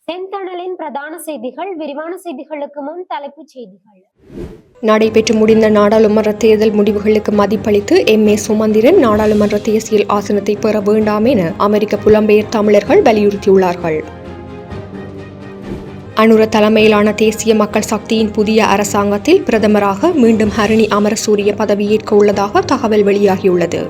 செந்தணலின் பிரதான செய்திகள். விரிவான செய்திகளுக்கு முன் தலைப்புச் செய்திகள். நடைபெற்று முடிந்த நாடாளுமன்ற தேர்தல் முடிவுகளுக்கு மதிப்பளித்து எம்.ஏ. சுமந்திரன் நாடாளுமன்ற தேசிய ஆசனத்தை பெற வேண்டாம் என அமெரிக்க புலம்பெயர் தமிழர்கள் வலியுறுத்தியுள்ளார்கள். அனுர தலைமையிலான தேசிய மக்கள் சக்தியின் புதிய அரசாங்கத்தில் பிரதமராக மீண்டும் ஹரணி அமரசூரிய பதவியேற்க உள்ளதாக தகவல் வெளியாகியுள்ளது.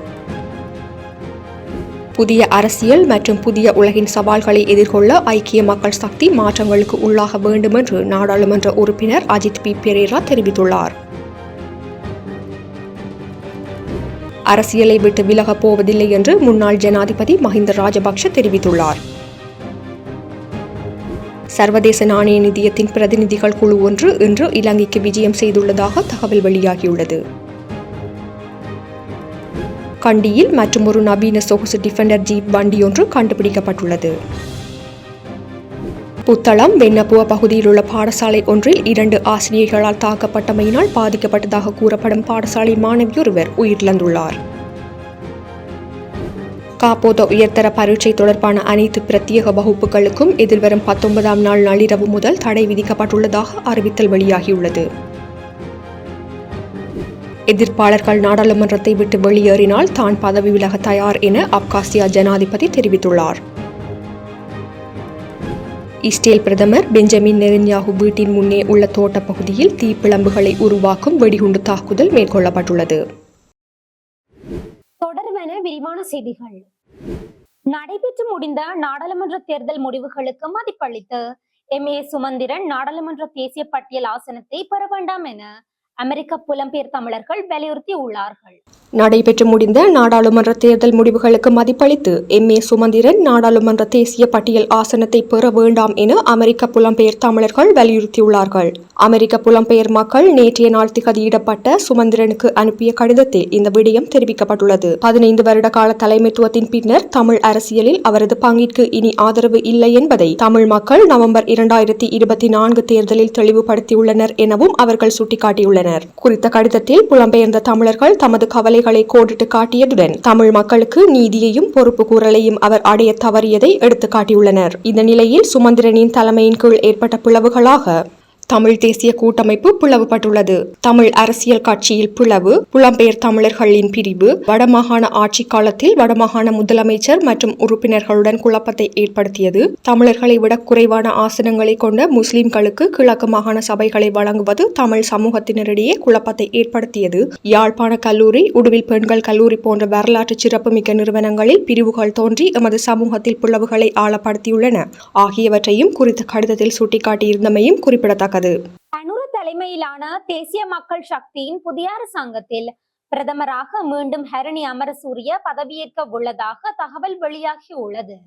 புதிய அரசியல் மற்றும் புதிய உலகின் சவால்களை எதிர்கொள்ள ஐக்கிய மக்கள் சக்தி மாற்றங்களுக்கு உள்ளாக வேண்டும் என்று நாடாளுமன்ற உறுப்பினர் அஜித் பி பெரேரா தெரிவித்துள்ளார். அரசியலை விட்டு விலகப் போவதில்லை என்று முன்னாள் ஜனாதிபதி மஹிந்த ராஜபக்ஷ தெரிவித்துள்ளார். சர்வதேச நாணய நிதியத்தின் பிரதிநிதிகள் குழு ஒன்று இன்று இலங்கைக்கு விஜயம் செய்துள்ளதாக தகவல் வெளியாகியுள்ளது. கண்டியில் மற்றொரு நவீன சொகுசு டிஃபெண்டர் ஜீப் வண்டியொன்று கண்டுபிடிக்கப்பட்டுள்ளது. புத்தளம் வெண்ணப்புவ பகுதியில் உள்ள பாடசாலை ஒன்றில் 2 ஆசிரியர்களால் தாக்கப்பட்டமையினால் பாதிக்கப்பட்டதாக கூறப்படும் பாடசாலை மாணவியொருவர் உயிரிழந்துள்ளார். காப்போத உயர்தர பரீட்சை தொடர்பான அனைத்து பிரத்யேக வகுப்புகளுக்கும் எதிர்வரும் 19ஆம் நாள் நள்ளிரவு முதல் தடை விதிக்கப்பட்டுள்ளதாக அறிவித்தல் வெளியாகியுள்ளது. எதிர்ப்பாளர்கள் நாடாளுமன்றத்தை விட்டு வெளியேறினால் தான் பதவி விலக தயார் என அப்காசியா ஜனாதிபதி தெரிவித்துள்ளார். இஸ்ரேல் பிரதமர் பெஞ்சமின் நெதன்யாகு வீட்டின் முன்னே உள்ள தோட்டப் பகுதியில் தீப்பிழம்புகளை உருவாக்கும் வெடிகுண்டு தாக்குதல் மேற்கொள்ளப்பட்டுள்ளது. தொடர்வென விரிவான செய்திகள். நடைபெற்று முடிந்த நாடாளுமன்ற தேர்தல் முடிவுகளுக்கு மதிப்பளித்து எம்.ஏ. சுமந்திரன் நாடாளுமன்ற தேசிய பட்டியல் ஆசனத்தை பெற வேண்டாம் என அமெரிக்க புலம்பெயர் தமிழர்கள் வலியுறுத்தி உள்ளார்கள். நடைபெற்று முடிந்த நாடாளுமன்ற தேர்தல் முடிவுகளுக்கு மதிப்பளித்து எம்.ஏ. சுமந்திரன் நாடாளுமன்ற தேசிய பட்டியல் ஆசனத்தை பெற வேண்டாம் என அமெரிக்க புலம்பெயர் தமிழர்கள் வலியுறுத்தியுள்ளார்கள். அமெரிக்க புலம்பெயர் மக்கள் நேற்றைய நாள் திகதியிடப்பட்ட சுமந்திரனுக்கு அனுப்பிய கடிதத்தில் இந்த விடயம் தெரிவிக்கப்பட்டுள்ளது. 15 வருட கால தலைமைத்துவத்தின் பின்னர் தமிழ் அரசியலில் அவரது பங்கிற்கு இனி ஆதரவு இல்லை என்பதை தமிழ் மக்கள் நவம்பர் 2024 தேர்தலில் தெளிவுபடுத்தியுள்ளனர் எனவும் அவர்கள் சுட்டிக்காட்டியுள்ளனர். குறித்த கடிதத்தில் புலம்பெயர்ந்த தமிழர்கள் தமது கவலைகளை கோடிட்டு காட்டியதுடன் தமிழ் மக்களுக்கு நீதியையும் பொறுப்பு கூறலையும் அவர் அடைய தவறியதை எடுத்துக் காட்டியுள்ளனர். இந்த நிலையில் சுமந்திரனின் தலைமையின் கீழ் ஏற்பட்ட பிளவுகளாக தமிழ் தேசிய கூட்டமைப்பு பிளவுபட்டுள்ளது. தமிழ் அரசியல் கட்சியில் பிளவு, புலம்பெயர் தமிழர்களின் பிரிவு, வடமாகாண ஆட்சி காலத்தில் வடமாகாண முதலமைச்சர் மற்றும் உறுப்பினர்களுடன் குழப்பத்தை ஏற்படுத்தியது. தமிழர்களை விட குறைவான ஆசனங்களை கொண்ட முஸ்லிம்களுக்கு கிழக்கு மாகாண சபைகளை வழங்குவது தமிழ் சமூகத்தினரிடையே குழப்பத்தை ஏற்படுத்தியது. யாழ்ப்பாண கல்லூரி, உடுவில் பெண்கள் கல்லூரி போன்ற வரலாற்று சிறப்புமிக்க நிறுவனங்களில் பிரிவுகள் தோன்றி எமது சமூகத்தில் பிளவுகளை ஆழப்படுத்தியுள்ளன ஆகியவற்றையும் குறித்த கடிதத்தில் சுட்டிக்காட்டியிருந்தமையும் குறிப்பிடத்தக்கது. அனுர தலைமையிலான தேசிய மக்கள் சக்தியின் புதிய அரசாங்கத்தில் பிரதமராக மீண்டும் ஹரணி அமரசூரிய பதவியேற்க உள்ளதாக தகவல் வெளியாகியுள்ளது.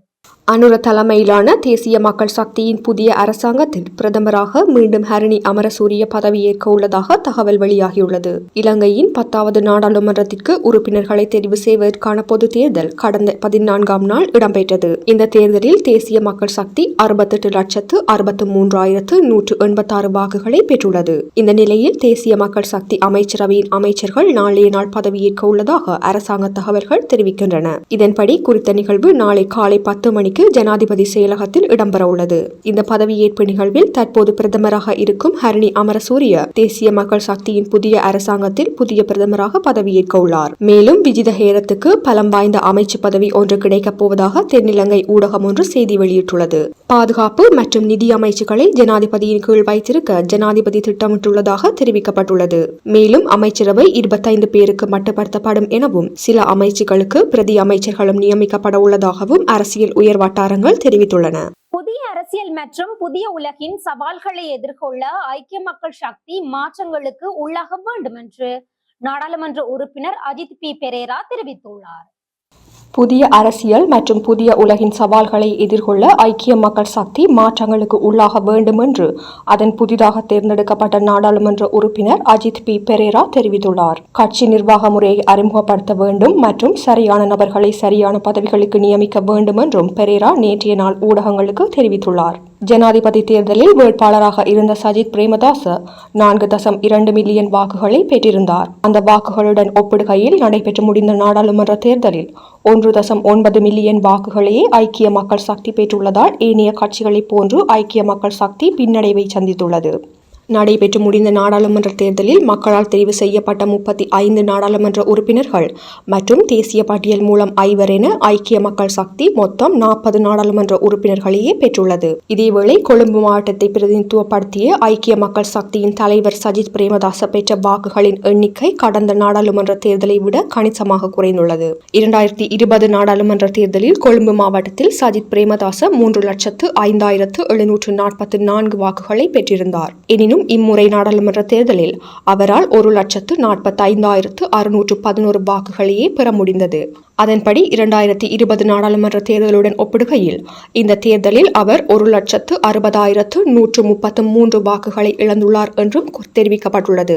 அனுர தலைமையிலான தேசிய மக்கள் சக்தியின் புதிய அரசாங்கத்தில் பிரதமராக மீண்டும் ஹரணி அமரசூரிய பதவியேற்க உள்ளதாக தகவல் வெளியாகியுள்ளது. இலங்கையின் 10வது நாடாளுமன்றத்திற்கு உறுப்பினர்களை தெரிவு செய்வதற்கான பொது தேர்தல் கடந்த 14ஆம் நாள் இடம்பெற்றது. இந்த தேர்தலில் தேசிய மக்கள் சக்தி 68,63,186 வாக்குகளை பெற்றுள்ளது. இந்த நிலையில் தேசிய மக்கள் சக்தி அமைச்சரவையின் அமைச்சர்கள் நாளைய நாள் பதவியேற்க உள்ளதாக அரசாங்க தகவல்கள் தெரிவிக்கின்றன. இதன்படி குறித்த நிகழ்வு நாளை காலை 10 மணிக்கு ஜனாதிபதி செயலகத்தில் இடம்பெற உள்ளது. இந்த பதவியேற்பு நிகழ்வில் தற்போது பிரதமராக இருக்கும் ஹரணி அமரசூரிய தேசிய மக்கள் சக்தியின் புதிய அரசாங்கத்தில் புதிய பிரதமராக பதவியேற்க உள்ளார். மேலும் விஜித ஹேரத்துக்கு பலம் வாய்ந்த அமைச்சு பதவி ஒன்று கிடைக்கப் போவதாக தென்னிலங்கை ஊடகம் ஒன்று செய்தி வெளியிட்டுள்ளது. பாதுகாப்பு மற்றும் நிதி அமைச்சுகளை ஜனாதிபதியின் கீழ் வைத்திருக்க ஜனாதிபதி திட்டமிட்டுள்ளதாக தெரிவிக்கப்பட்டுள்ளது. மேலும் அமைச்சரவை 25 பேருக்கு மட்டுப்படுத்தப்படும் எனவும் சில அமைச்சுகளுக்கு பிரதி அமைச்சர்களும் நியமிக்கப்பட உள்ளதாகவும் அரசியல் உயர் வட்டாரங்கள் தெரிவித்துள்ளன. புதிய அரசியல் மற்றும் புதிய உலகின் சவால்களை எதிர்கொள்ள ஐக்கிய மக்கள் சக்தி மாற்றங்களுக்கு உள்ளாக வேண்டும் என்று நாடாளுமன்ற உறுப்பினர் அஜித் பி பெரேரா தெரிவித்துள்ளார். புதிய அரசியல் மற்றும் புதிய உலகின் சவால்களை எதிர்கொள்ள ஐக்கிய மக்கள் சக்தி மாற்றங்களுக்கு உள்ளாக வேண்டும் என்று அதன் புதிதாக தேர்ந்தெடுக்கப்பட்ட நாடாளுமன்ற உறுப்பினர் அஜித் பி பெரேரா தெரிவித்துள்ளார். கட்சி நிர்வாக முறையை அறிமுகப்படுத்த வேண்டும் மற்றும் சரியான நபர்களை சரியான பதவிகளுக்கு நியமிக்க வேண்டும் என்றும் பெரேரா நேற்றைய நாள் ஊடகங்களுக்கு தெரிவித்துள்ளார். ஜனாதிபதி தேர்தலில் வேட்பாளராக இருந்த சஜித் பிரேமதாச 4.2 மில்லியன் வாக்குகளை பெற்றிருந்தார். அந்த வாக்குகளுடன் ஒப்பிடுகையில் நடைபெற்று முடிந்த நாடாளுமன்ற தேர்தலில் 1.9 மில்லியன் வாக்குகளையே ஐக்கிய மக்கள் சக்தி பெற்றுள்ளதால் ஏனைய கட்சிகளைப் போன்று ஐக்கிய மக்கள் சக்தி பின்னடைவை சந்தித்துள்ளது. நடைபெற்று முடிந்த நாடாளுமன்ற தேர்தலில் மக்களால் தெரிவு செய்யப்பட்ட 35 நாடாளுமன்ற உறுப்பினர்கள் மற்றும் தேசிய பட்டியல் மூலம் 5 என ஐக்கிய மக்கள் சக்தி மொத்தம் 40 நாடாளுமன்ற உறுப்பினர்களையே பெற்றுள்ளது. இதேவேளை கொழும்பு மாவட்டத்தை பிரதிநிதித்துவப்படுத்திய ஐக்கிய மக்கள் சக்தியின் தலைவர் சஜித் பிரேமதாச பெற்ற வாக்குகளின் எண்ணிக்கை கடந்த நாடாளுமன்ற தேர்தலை விட கணிசமாக குறைந்துள்ளது. 2020 நாடாளுமன்ற தேர்தலில் கொழும்பு மாவட்டத்தில் சஜித் பிரேமதாச 3,05,744 வாக்குகளை பெற்றிருந்தார். எனினும் இம்முறை நாடாளுமன்ற தேர்தலில் அவரால் 1,45,611 வாக்குகளையே பெற முடிந்தது. அதன்படி 2020 நாடாளுமன்ற தேர்தலுடன் ஒப்பிடுகையில் இந்த தேர்தலில் அவர் 1,60,133 வாக்குகளை இழந்துள்ளார் என்றும் தெரிவிக்கப்பட்டுள்ளது.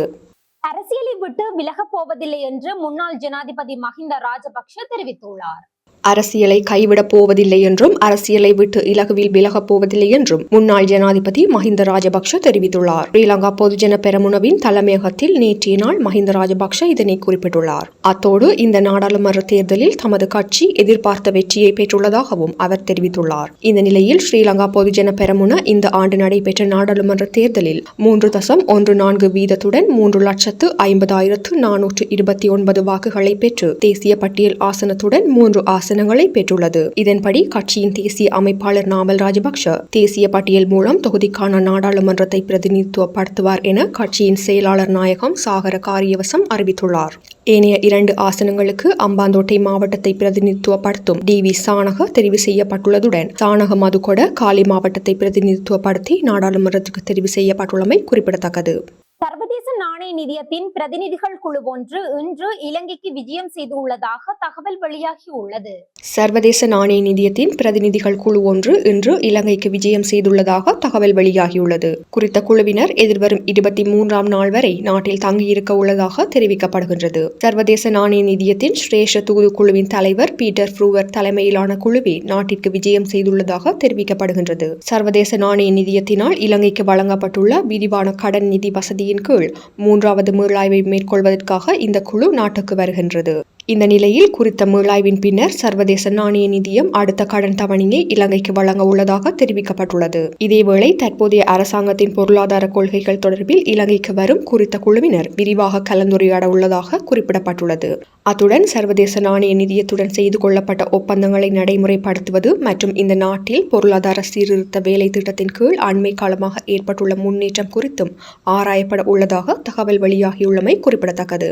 அரசியலை விட்டு விலகப் போவதில்லை என்று முன்னாள் ஜனாதிபதி மஹிந்த ராஜபக்ஷ தெரிவித்துள்ளார். அரசியலை கைவிடப் போவதில்லை என்றும் அரசியலை விட்டு இலகுவில் விலகப் போவதில்லை என்றும் முன்னாள் ஜனாதிபதி மஹிந்த ராஜபக்ஷ தெரிவித்துள்ளார். ஸ்ரீலங்கா பொதுஜன பெரமுனவின் தலைமையகத்தில் நேற்றைய நாள் மஹிந்த ராஜபக்ஷ இதனை குறிப்பிட்டுள்ளார். அத்தோடு இந்த நாடாளுமன்ற தேர்தலில் தமது கட்சி எதிர்பார்த்த வெற்றியை பெற்றுள்ளதாகவும் அவர் தெரிவித்துள்ளார். இந்த நிலையில் ஸ்ரீலங்கா பொதுஜன பெரமுன இந்த ஆண்டு நடைபெற்ற நாடாளுமன்ற தேர்தலில் 3.14 வீதத்துடன் 3,50,429 வாக்குகளை பெற்று தேசிய பட்டியல் ஆசனத்துடன் 3 ஆசனங்களை பெற்றுள்ளது. இதன்படி கட்சியின் தேசிய அமைப்பாளர் நாமல் ராஜபக்ஷ தேசிய பட்டியல் மூலம் தொகுதிக்கான நாடாளுமன்றத்தை பிரதிநிதித்துவப்படுத்துவார் என கட்சியின் செயலாளர் நாயகம் சாகர காரியவசம் அறிவித்துள்ளார். ஏனைய 2 ஆசனங்களுக்கு அம்பாந்தோட்டை மாவட்டத்தை பிரதிநிதித்துவப்படுத்தும் டி.வி. சானக தெரிவு செய்யப்பட்டுள்ளதுடன் சானக மதுகொட காலி மாவட்டத்தை பிரதிநிதித்துவப்படுத்தி நாடாளுமன்றத்துக்கு தெரிவு செய்யப்பட்டுள்ளமை குறிப்பிடத்தக்கது. சர்வதேச நாணய நிதியத்தின் பிரதிநிதிகள் குழு ஒன்று இன்று இலங்கைக்கு விஜயம் செய்துள்ளதாக தகவல் வெளியாகியுள்ளது. சர்வதேச நாணய நிதியத்தின் பிரதிநிதிகள் குழு ஒன்று இன்று இலங்கைக்கு விஜயம் செய்துள்ளதாக தகவல் வெளியாகியுள்ளது. குறித்த குழுவினர் எதிர்வரும் 23ஆம் நாள் வரை நாட்டில் தங்கியிருக்க உள்ளதாக தெரிவிக்கப்படுகின்றது. சர்வதேச நாணய நிதியத்தின் சிரேஷ்ட தூதுக்குழுவின் தலைவர் பீட்டர் ஃப்ரூவர் தலைமையிலான குழுவே நாட்டிற்கு விஜயம் செய்துள்ளதாக தெரிவிக்கப்படுகின்றது. சர்வதேச நாணய நிதியத்தினால் இலங்கைக்கு வழங்கப்பட்டுள்ள விரிவான கடன் நிதி வசதி கீழ் 3வது மீளாய்வை மேற்கொள்வதற்காக இந்த குழு நாட்டுக்கு வருகின்றது. இந்த நிலையில் குறித்த மீளாய்வின் பின்னர் சர்வதேச நாணய நிதியம் அடுத்த கடன் தவணையை இலங்கைக்கு வழங்க உள்ளதாக தெரிவிக்கப்பட்டுள்ளது. இதேவேளை தற்போதைய அரசாங்கத்தின் பொருளாதார கொள்கைகள் தொடர்பில் இலங்கைக்கு வரும் குறித்த குழுவினர் விரிவாக கலந்துரையாட உள்ளதாக குறிப்பிடப்பட்டுள்ளது. அத்துடன் சர்வதேச நாணய நிதியத்துடன் செய்து கொள்ளப்பட்ட ஒப்பந்தங்களை நடைமுறைப்படுத்துவது மற்றும் இந்த நாட்டில் பொருளாதார சீர்திருத்த வேலை திட்டத்தின் கீழ் அண்மை காலமாக ஏற்பட்டுள்ள முன்னேற்றம் குறித்தும் ஆராயப்பட உள்ளதாக தகவல் வெளியாகியுள்ளமை குறிப்பிடத்தக்கது.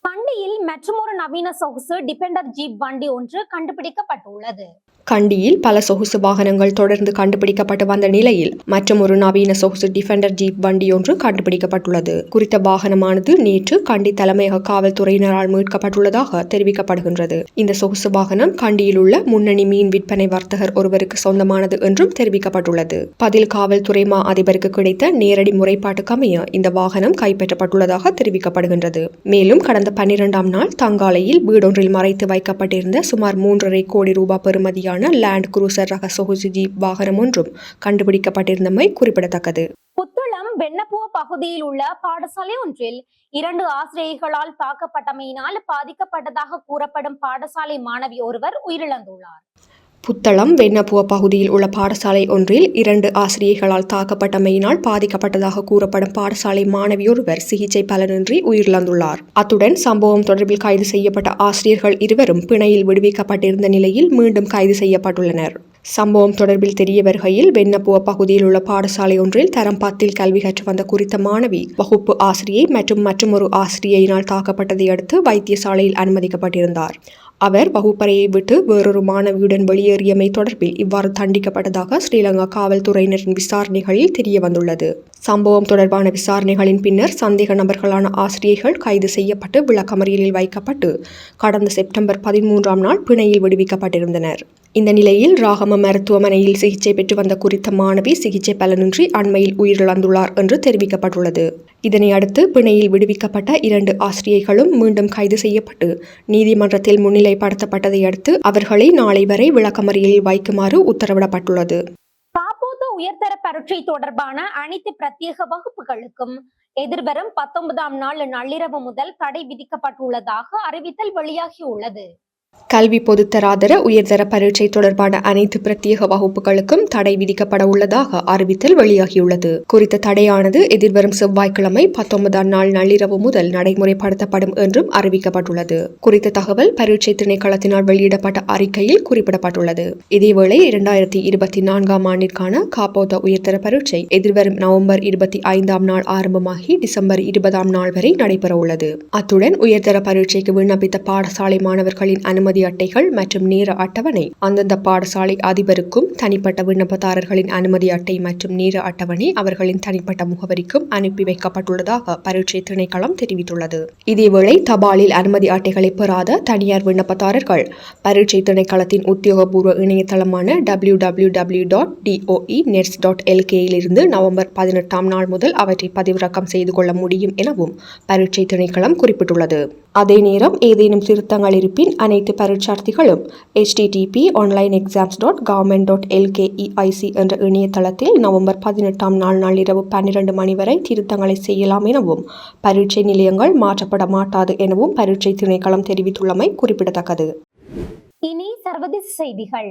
கண்டியில் மற்றொரு நவீன சொகுசு டிபெண்டர் ஜீப் வண்டி ஒன்று கண்டுபிடிக்கப்பட்டுள்ளது. கண்டியில் பல சொகுசு வாகனங்கள் தொடர்ந்து கண்டுபிடிக்கப்பட்டு வந்த நிலையில் மற்றொரு நவீன சொகுசு டிஃபெண்டர் ஜீப் வண்டியொன்று கண்டுபிடிக்கப்பட்டுள்ளது. குறித்த வாகனமானது நேற்று கண்டி தலைமையக காவல்துறையினரால் மீட்கப்பட்டுள்ளதாக தெரிவிக்கப்படுகின்றது. இந்த சொகுசு வாகனம் கண்டியில் உள்ள முன்னணி மீன் விற்பனை வர்த்தகர் ஒருவருக்கு சொந்தமானது என்றும் தெரிவிக்கப்பட்டுள்ளது. பதில் காவல்துறை மா அதிபருக்கு கிடைத்த நேரடி முறைப்பாட்டுக்கமைய இந்த வாகனம் கைப்பற்றப்பட்டுள்ளதாக தெரிவிக்கப்படுகின்றது. மேலும் கடந்த 12ஆம் நாள் தங்காலையில் வீடொன்றில் மறைத்து வைக்கப்பட்டிருந்த சுமார் 3.5 கோடி ரூபாய் பெறுமதியான லேண்ட் குரூசர் ரக சொகுசு ஜீப் வாகனம் ஒன்றும் கண்டுபிடிக்கப்பட்டிருந்தமை குறிப்பிடத்தக்கது. புத்தளம் வெண்ணப்புவ பகுதியில் உள்ள பாடசாலை ஒன்றில் 2 ஆசிரியர்களால் தாக்கப்பட்டமையினால் பாதிக்கப்பட்டதாக கூறப்படும் பாடசாலை மாணவி ஒருவர் உயிரிழந்துள்ளார். புத்தளம் வெண்ணப்புவ பகுதியில் உள்ள பாடசாலை ஒன்றில் 2 ஆசிரியர்களால் தாக்கப்பட்டமையினால் பாதிக்கப்பட்டதாக கூறப்படும் பாடசாலை மாணவியொருவர் சிகிச்சை பலனின்றி உயிரிழந்துள்ளார். அத்துடன் சம்பவம் தொடர்பில் கைது செய்யப்பட்ட ஆசிரியர்கள் இருவரும் பிணையில் விடுவிக்கப்பட்டிருந்த நிலையில் மீண்டும் கைது செய்யப்பட்டுள்ளனர். சம்பவம் தொடர்பில் தெரிய வருகையில் வெண்ணப்புவ பகுதியில் உள்ள பாடசாலை ஒன்றில் தரம் 10 கல்வி கற்று வந்த குறித்த மாணவி வகுப்பு ஆசிரியை மற்றும் மற்றொரு ஆசிரியையினால் தாக்கப்பட்டதை அடுத்து வைத்தியசாலையில் அனுமதிக்கப்பட்டிருந்தார். அவர் வகுப்பறையை விட்டு வேறொரு மாணவியுடன் வெளியேறியமை தொடர்பில் இவ்வாறு தண்டிக்கப்பட்டதாக ஸ்ரீலங்கா காவல்துறையினரின் விசாரணைகளில் தெரிய வந்துள்ளது. சம்பவம் தொடர்பான விசாரணைகளின் பின்னர் சந்தேக நபர்களான ஆசிரியர்கள் கைது செய்யப்பட்டு விளக்கமறியலில் வைக்கப்பட்டு கடந்த செப்டம்பர் 13ஆம் நாள் பிணையில் விடுவிக்கப்பட்டிருந்தனர். இந்த நிலையில் ராகம மருத்துவமனையில் சிகிச்சை பெற்று வந்த குறித்த மாணவி சிகிச்சை பலனின்றி அண்மையில் உயிரிழந்துள்ளார் என்று தெரிவிக்கப்பட்டுள்ளது. இதனை அடுத்து பிணையில் விடுவிக்கப்பட்ட 2 ஆசிரியர்களும் மீண்டும் கைது செய்யப்பட்டு நீதிமன்றத்தில் முன்னிலைப்படுத்தப்பட்டதை அடுத்து அவர்களை நாளை வரை விளக்கமறியலில் வைக்குமாறு உத்தரவிடப்பட்டுள்ளது. காப்போத்த உயர்தர பரீட்சை தொடர்பான அனைத்து பிரத்யேக வகுப்புகளுக்கும் எதிர்வரும் 19ஆம் நாள் நள்ளிரவு முதல் தடை விதிக்கப்பட்டுள்ளதாக அறிவித்தல் வெளியாகியுள்ளது. கல்வி பொதுத்தராதர உயர்தர பரீட்சை தொடர்பான அனைத்து பிரத்யேக வகுப்புகளுக்கும் தடை விதிக்கப்பட உள்ளதாக அறிவித்தல் வெளியாகியுள்ளது. குறித்த தடையானது எதிர்வரும் செவ்வாய்க்கிழமை 19ஆம் நாள் நள்ளிரவு முதல் நடைமுறைப்படுத்தப்படும் என்றும் அறிவிக்கப்பட்டுள்ளது. குறித்த தகவல் பரீட்சை திணைக்களத்தினால் வெளியிடப்பட்ட அறிக்கையில் குறிப்பிடப்பட்டுள்ளது. இதேவேளை 2024ஆம் ஆண்டிற்கான காப்போத உயர்தர பரீட்சை எதிர்வரும் நவம்பர் 25ஆம் நாள் ஆரம்பமாகி டிசம்பர் 20ஆம் நாள் வரை நடைபெற உள்ளது. அத்துடன் உயர்தர பரீட்சைக்கு விண்ணப்பித்த பாடசாலை மாணவர்களின் அனுமதி அட்டைகள் மற்றும் நேர அட்டவணை அந்தந்த பாடசாலை அதிபருக்கும் தனிப்பட்ட விண்ணப்பதாரர்களின் அனுமதி அட்டை மற்றும் நேர அட்டவணை அவர்களின் தனிப்பட்ட முகவரிக்கும் அனுப்பி வைக்கப்பட்டுள்ளதாக பரீட்சை திணைக்களம் தெரிவித்துள்ளது. இதேவேளை தபாலில் அனுமதி அட்டைகளை பெறாத தனியார் விண்ணப்பதாரர்கள் பரீட்சை திணைக்களத்தின் உத்தியோகபூர்வ இணையதளமான www.doenets.lk இலிருந்து நவம்பர் 18ஆம் நாள் முதல் அவற்றை பதிவிறக்கம் செய்து கொள்ள முடியும் எனவும் பரீட்சை திணைக்களம் குறிப்பிட்டுள்ளது. அதே நேரம் ஏதேனும் திருத்தங்கள் இருப்பின் அனைத்து பரீட்சார்த்திகளும் http://onlineexams.government.lkeic என்ற இணையதளத்தில் நவம்பர் 18ஆம் நாள் நள்ளிரவு 12 மணி வரை திருத்தங்களை செய்யலாம் எனவும் பரீட்சை நிலையங்கள் மாற்றப்பட மாட்டாது எனவும் பரீட்சை திணைக்களம் தெரிவித்துள்ளமை குறிப்பிடத்தக்கது. இனி சர்வதேச செய்திகள்.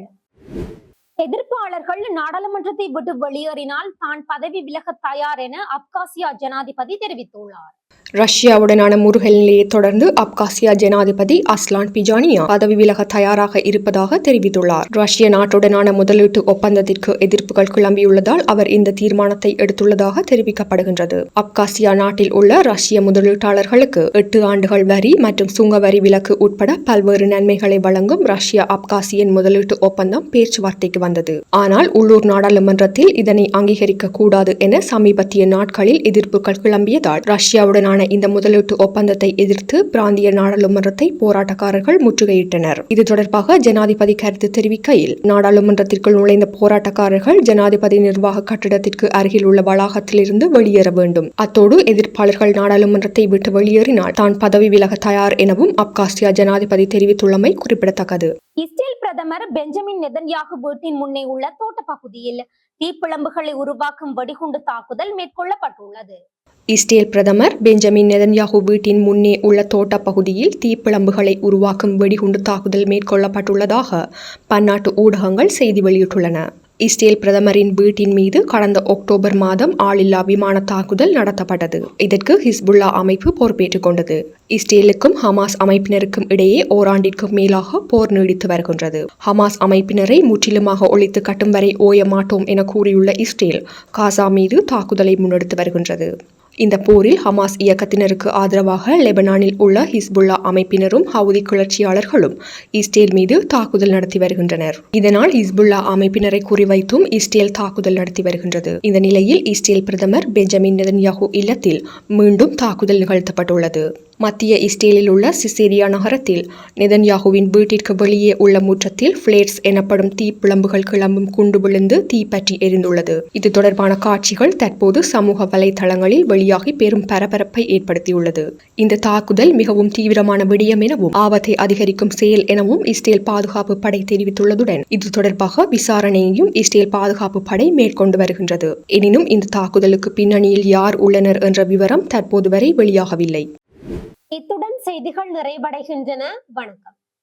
எதிர்ப்பாளர்கள் நாடாளுமன்றத்தை விட்டு வெளியேறினால் தான் பதவி விலக தயார் என அப்காசியா ஜனாதிபதி தெரிவித்துள்ளார். ரஷ்யாவுடனான முறுகல் நிலையை தொடர்ந்து அப்காசியா ஜனாதிபதி அஸ்லான் பிஜானியா பதவி விலக தயாராக இருப்பதாக தெரிவித்துள்ளார். ரஷ்ய நாட்டுடனான முதலீட்டு ஒப்பந்தத்திற்கு எதிர்ப்புகள் கிளம்பியுள்ளதால் அவர் இந்த தீர்மானத்தை எடுத்துள்ளதாக தெரிவிக்கப்படுகின்றது. அப்காசியா நாட்டில் உள்ள ரஷ்ய முதலீட்டாளர்களுக்கு 8 ஆண்டுகள் வரி மற்றும் சுங்க வரி விலக்கு உட்பட பல்வேறு நன்மைகளை வழங்கும் ரஷ்ய அப்காசியன் முதலீட்டு ஒப்பந்தம் பேச்சுவார்த்தைக்கு வந்தது. ஆனால் உள்ளூர் நாடாளுமன்றத்தில் இதனை அங்கீகரிக்க கூடாது என சமீபத்திய நாட்களில் எதிர்ப்புகள் கிளம்பியதால் ரஷ்யாவுடனான இந்த முதலீட்டு ஒப்பந்தத்தை எதிர்த்து பிராந்திய நாடாளுமன்றத்தை போராட்டக்காரர்கள் முற்றுகையிட்டனர். இது தொடர்பாக ஜனாதிபதி கருத்து தெரிவிக்கையில், நாடாளுமன்றத்திற்குள் நுழைந்த போராட்டக்காரர்கள் ஜனாதிபதி நிர்வாக கட்டிடத்திற்கு அருகில் உள்ள வளாகத்திலிருந்து வெளியேற வேண்டும். அத்தோடு எதிர்ப்பாளர்கள் நாடாளுமன்றத்தை விட்டு வெளியேறினால் தான் பதவி விலக தயார் எனவும் அப்காசியா ஜனாதிபதி தெரிவித்துள்ளமை குறிப்பிடத்தக்கது. இஸ்ரேல் பிரதமர் பெஞ்சமின் நெதன்யாகு வீட்டின் முன்னே உள்ள தோட்ட பகுதியில் தீப்பிழம்புகளை உருவாக்கும் வெடிகுண்டு தாக்குதல் மேற்கொள்ளப்பட்டுள்ளது. இஸ்ரேல் பிரதமர் பெஞ்சமின் நெதன்யாகு வீட்டின் முன்னே உள்ள தோட்ட பகுதியில் தீப்பிழம்புகளை உருவாக்கும் வெடிகுண்டு தாக்குதல் மேற்கொள்ளப்பட்டுள்ளதாக பன்னாட்டு ஊடகங்கள் செய்தி வெளியிட்டுள்ளன. இஸ்ரேல் பிரதமரின் வீட்டின் மீது கடந்த அக்டோபர் மாதம் ஆளில்லா விமான தாக்குதல் நடத்தப்பட்டது. இதற்கு ஹிஸ்புல்லா அமைப்பு பொறுப்பேற்றுக் கொண்டது. இஸ்ரேலுக்கும் ஹமாஸ் அமைப்பினருக்கும் இடையே ஓராண்டிற்கும் மேலாக போர் நீடித்து வருகின்றது. ஹமாஸ் அமைப்பினரை முற்றிலுமாக ஒழித்து கட்டும் வரை ஓய மாட்டோம் என கூறியுள்ள இஸ்ரேல் காசா மீது தாக்குதலை முன்னெடுத்து வருகின்றது. இந்த போரில் ஹமாஸ் இயக்கத்தினருக்கு ஆதரவாக லெபனானில் உள்ள ஹிஸ்புல்லா அமைப்பினரும் ஹவுதி கிளர்ச்சியாளர்களும் இஸ்ரேல் மீது தாக்குதல் நடத்தி வருகின்றனர். இதனால் ஹிஸ்புல்லா அமைப்பினரை குறிவைத்தும் இஸ்ரேல் தாக்குதல் நடத்தி வருகின்றது. இந்த நிலையில் இஸ்ரேல் பிரதமர் பெஞ்சமின் நெதன்யாகு இல்லத்தில் மீண்டும் தாக்குதல் நிகழ்த்தப்பட்டுள்ளது. மத்திய இஸ்ரேலில் உள்ள சிசேரியா நகரத்தில் நெதன்யாகுவின் வீட்டிற்கு வெளியே உள்ள முற்றத்தில் ஃபிளேர்ஸ் எனப்படும் தீப்பிழம்புகள் கிளம்பும் குண்டு விழுந்து தீப்பற்றி எரிந்துள்ளது. இது தொடர்பான காட்சிகள் தற்போது சமூக வலைதளங்களில் வெளியாகி பெரும் பரபரப்பை ஏற்படுத்தியுள்ளது. இந்த தாக்குதல் மிகவும் தீவிரமான விடயம் எனவும் ஆபத்தை அதிகரிக்கும் செயல் எனவும் இஸ்ரேல் பாதுகாப்பு படை தெரிவித்துள்ளதுடன் இது தொடர்பாக விசாரணையையும் இஸ்ரேல் பாதுகாப்பு படை மேற்கொண்டு வருகின்றது. எனினும் இந்த தாக்குதலுக்கு பின்னணியில் யார் உள்ளனர் என்ற விவரம் தற்போது வரை வெளியாகவில்லை. இத்துடன் செய்திகள் நிறைவடைகின்றன. வணக்கம்.